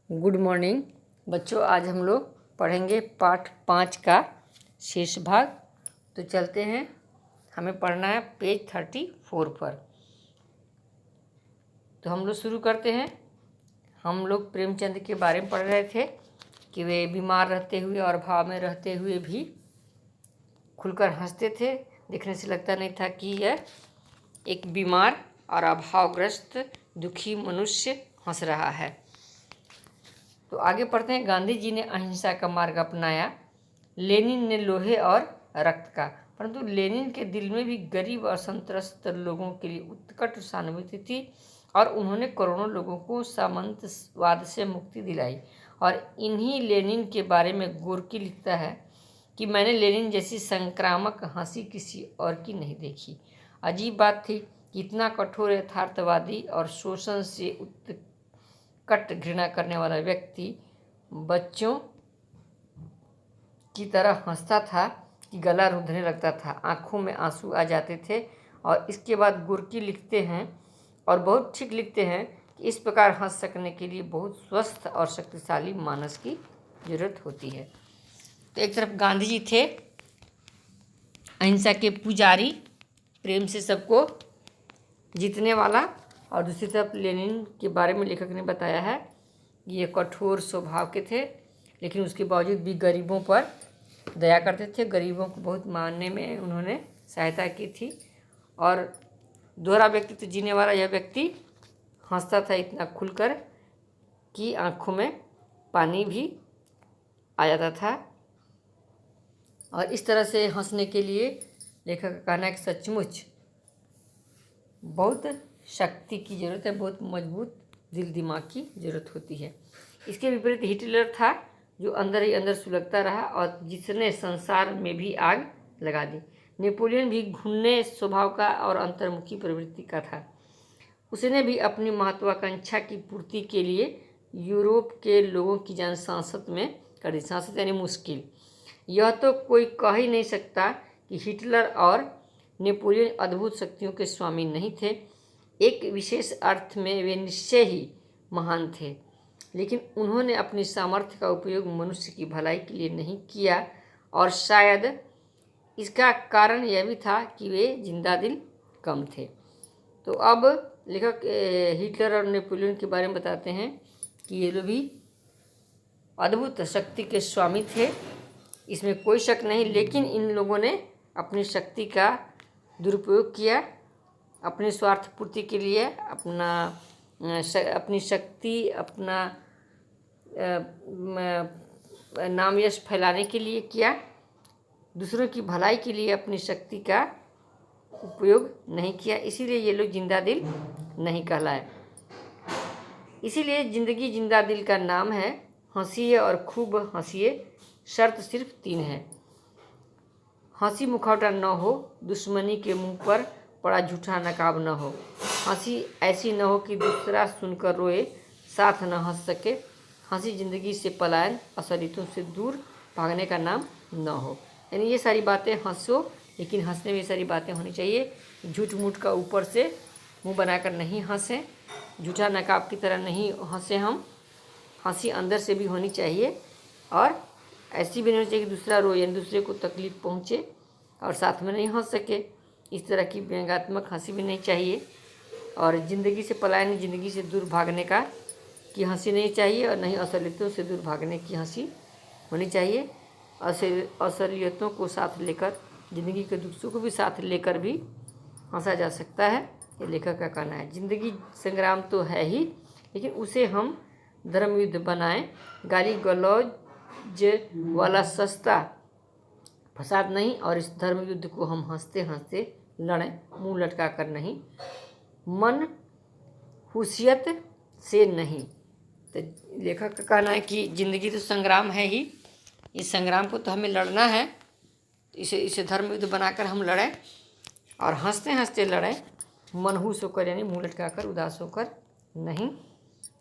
Good morning बच्चों। आज हम लोग पढ़ेंगे पाठ 5 का शेष भाग। तो चलते हैं, हमें पढ़ना है पेज 34 पर। तो हम लोग शुरू करते हैं। हम लोग प्रेमचंद के बारे में पढ़ रहे थे कि वे बीमार रहते हुए और भाव में रहते हुए भी खुलकर हंसते थे। देखने से लगता नहीं था कि यह एक बीमार और अभावग्रस्त दुखी मनुष्य हंस रहा है। तो आगे पढ़ते हैं। गांधी जी ने अहिंसा का मार्ग अपनाया, लेनिन ने लोहे और रक्त का। परंतु लेनिन के दिल में भी गरीब और संत्रस्त लोगों के लिए उत्कट सहानुभूति थी और उन्होंने करोड़ों लोगों को सामंतवाद से मुक्ति दिलाई। और इन्हीं लेनिन के बारे में गोर्की लिखता है कि मैंने लेनिन जैसी संक्रामक हंसी किसी और की नहीं देखी। अजीब बात थी कि इतना कठोर यथार्थवादी और शोषण से उत्कट घृणा करने वाला व्यक्ति बच्चों की तरह हंसता था कि गला रुंधने लगता था, आंखों में आंसू आ जाते थे। और इसके बाद गोर्की लिखते हैं और बहुत ठीक लिखते हैं कि इस प्रकार हंस सकने के लिए बहुत स्वस्थ और शक्तिशाली मानस की जरूरत होती है। तो एक तरफ गांधी जी थे अहिंसा के पुजारी, प्रेम से सबको जीतने वाला, और दूसरी तरफ लेनिन के बारे में लेखक ने बताया है ये कठोर स्वभाव के थे, लेकिन उसके बावजूद भी गरीबों पर दया करते थे। गरीबों को बहुत मानने में उन्होंने सहायता की थी। और दोहरा व्यक्तित्व जीने वाला यह व्यक्ति हंसता था इतना खुलकर कि आंखों में पानी भी आ जाता था। और इस तरह से हंसने के लिए लेखक का कहना है कि सचमुच बहुत शक्ति की ज़रूरत है, बहुत मजबूत दिल दिमाग की ज़रूरत होती है। इसके विपरीत हिटलर था जो अंदर ही अंदर सुलगता रहा और जिसने संसार में भी आग लगा दी। नेपोलियन भी घुनने स्वभाव का और अंतर्मुखी प्रवृत्ति का था। उसने भी अपनी महत्वाकांक्षा की पूर्ति के लिए यूरोप के लोगों की जान सांसत में कर दी। सांसत यानी मुश्किल। यह तो कोई कह ही नहीं सकता कि हिटलर और नेपोलियन अद्भुत शक्तियों के स्वामी नहीं थे। एक विशेष अर्थ में वे निश्चय ही महान थे, लेकिन उन्होंने अपनी सामर्थ्य का उपयोग मनुष्य की भलाई के लिए नहीं किया। और शायद इसका कारण यह भी था कि वे जिंदा दिल कम थे। तो अब लेखक हिटलर और नेपोलियन के बारे में बताते हैं कि ये लोग भी अद्भुत शक्ति के स्वामी थे, इसमें कोई शक नहीं। लेकिन इन लोगों ने अपनी शक्ति का दुरुपयोग किया अपने स्वार्थ पूर्ति के लिए, अपनी शक्ति, अपना नाम यश फैलाने के लिए किया। दूसरों की भलाई के लिए अपनी शक्ति का उपयोग नहीं किया। इसीलिए ये लोग जिंदा दिल नहीं कहलाए। इसीलिए जिंदगी जिंदा दिल का नाम है। हंसिए और खूब हंसिए, शर्त सिर्फ 3 है। हंसी मुखौटा न हो, दुश्मनी के मुंह पर पड़ा झूठा नकाब न हो। हंसी ऐसी न हो कि दूसरा सुनकर रोए, साथ न हंस सके। हंसी जिंदगी से पलायन, असलियतों से दूर भागने का नाम न हो। यानी ये सारी बातें हंसो, लेकिन हंसने में ये सारी बातें होनी चाहिए। झूठ मूठ का ऊपर से मुंह बनाकर नहीं हंसें, झूठा नकाब की तरह नहीं हंसें हम। हंसी अंदर से भी होनी चाहिए और ऐसी भी नहीं होनी चाहिए कि दूसरा रोए, यानी दूसरे को तकलीफ पहुँचे और साथ में नहीं हंस सके। इस तरह की व्यंग्यात्मक हंसी भी नहीं चाहिए। और ज़िंदगी से पलायन, ज़िंदगी से दूर भागने का की हंसी नहीं चाहिए, और नहीं असलियतों से दूर भागने की हंसी होनी चाहिए। असलियतों को साथ लेकर, ज़िंदगी के दुखों को भी साथ लेकर भी हंसा जा सकता है, ये लेखक का कहना है। ज़िंदगी संग्राम तो है ही, लेकिन उसे हम धर्म युद्ध बनाएं। गाली गलौज वाला सस्ता फसाद नहीं, और इस धर्म युद्ध को हम हंसते हंसते लड़ें, मुंह लटका कर नहीं, मन हुसियत से नहीं। तो लेखक का कहना है कि ज़िंदगी तो संग्राम है ही, इस संग्राम को तो हमें लड़ना है। इसे धर्म युद्ध बनाकर हम लड़ें और हंसते हंसते लड़ें, मनहूस होकर यानी मुंह लटका कर, उदास होकर नहीं।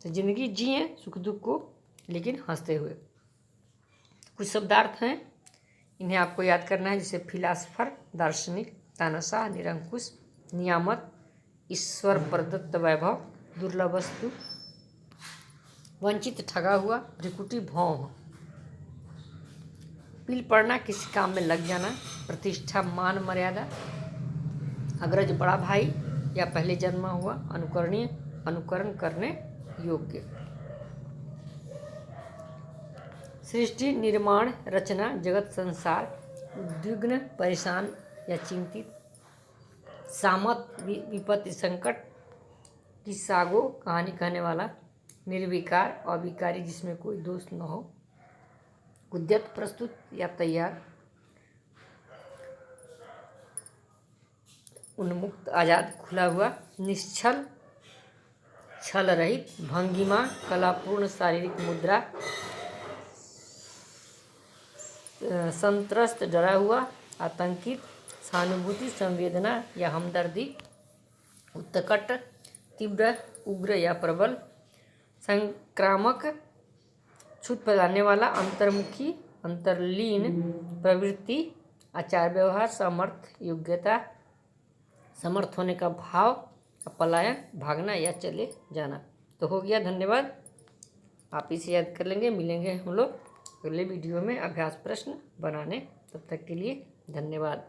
तो ज़िंदगी जिए सुख दुख को, लेकिन हंसते हुए। कुछ शब्दार्थ हैं, इन्हें आपको याद करना है, जैसे फिलासफर, दार्शनिक, तानाशाह, निरंकुश, नियामत, ईश्वर प्रदत्त वैभव, दुर्लभ वस्तु, वंचित ठगा हुआ, भ्रिकुटी भौं, पील पड़ना, किसी काम में लग जाना, प्रतिष्ठा मान मर्यादा, अग्रज बड़ा भाई या पहले जन्मा हुआ, अनुकरणीय, अनुकरण करने योग्य। सृष्टि, निर्माण, रचना, जगत संसार, उद्विग्न, परेशान या चिंतित, सामत, विपत्ति संकट, किस्सागो, कहानी कहने वाला, निर्विकार, अविकारी, जिसमें कोई दोष न हो, उद्यत, प्रस्तुत या तैयार, उन्मुक्त, आजाद, खुला हुआ, निश्चल, छल रहित, भंगिमा, कलापूर्ण शारीरिक मुद्रा, संत्रस्त, डरा हुआ, आतंकित, सहानुभूति, संवेदना या हमदर्दी, उत्कट, तीव्र, उग्र या प्रबल, संक्रामक, छूत फैलाने वाला, अंतर्मुखी, अंतर्लीन प्रवृत्ति, आचार व्यवहार, समर्थ, योग्यता, समर्थ होने का भाव, पलायन, भागना या चले जाना। तो हो गया, धन्यवाद। आप इसे याद कर लेंगे। मिलेंगे हम लोग अगले वीडियो में अभ्यास प्रश्न बनाने। तब तक के लिए धन्यवाद।